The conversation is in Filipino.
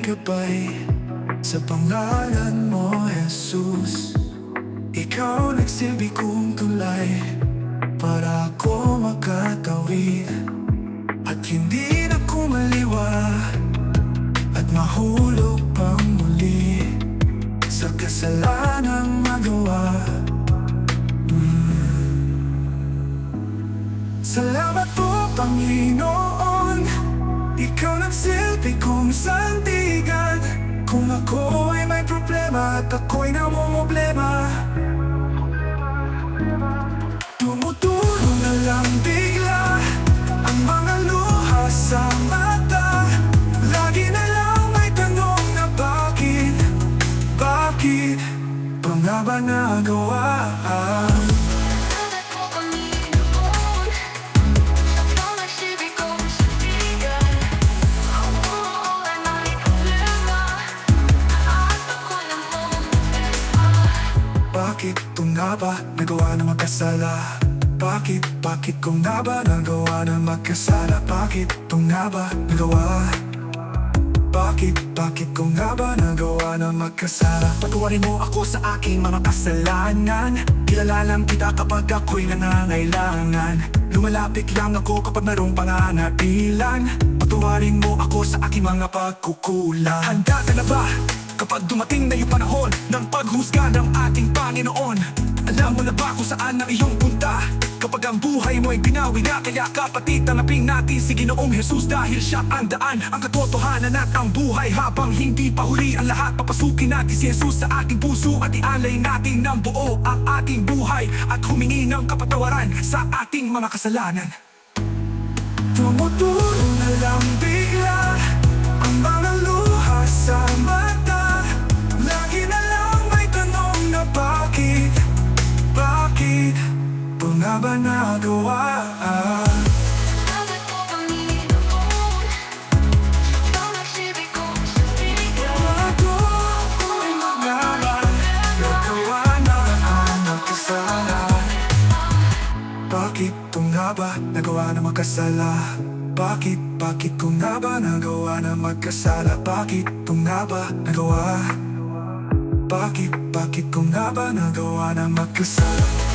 gabay. Sa pangalan mo, Jesus, ikaw nagsilbi kong tulay para ako makatawid at hindi na kumaliwa at mahulog pang muli sa kasalanang magawa. Salamat po, Panginoon, ikaw nagsilbi kong sandigan. Kung ako ay may problema at ako'y namumblema, tumutulong na lang bigla ang mga luha sa mata. Lagi na lang may tanong na bakit pa nga ba nagawa? Bakit ito nga ba nagawa na magkasala? Bakit ko nga ba nagawa na magkasala? Bakit ito nga ba nagawa? Bakit ko nga ba nagawa na magkasala? Patawarin mo ako sa aking mga kasalanan. Kilala lang kita kapag ako'y nangangailangan. Lumalapit lang ako kapag mayroong pangangapilan. Patawarin mo ako sa aking mga pagkukulang. Handa ka na ba kapag dumating na yung panahon ng paghusga ng ating Panginoon? Alam mo na ba kung saan ang iyong punta? Kapag ang buhay mo ay binawi na, kaya kapatid, tanggapin natin si Ginoong Jesus dahil siya ang daan, ang katotohanan at ang buhay. Habang hindi pa huli ang lahat, papasukin natin si Jesus sa ating puso at ialay natin ng buo ang ating buhay at humingi ng kapatawaran sa ating mga kasalanan. Tumutulong na lang bigla ang mga luha sa mata. Lagi na lang may tanong na bakit pa nga ba nagawa? Salamat po, Panginoon, ikaw nagsilbi kong sandigan. Ako'y magawa, nagawa na ang magkasala. Bakit ito nga ba nagawa na magkasala? Bakit ko nga ba nagawa na magkasala? Bakit ito nga ba nagawa? Bakit ko nga ba nagawa na magkasala?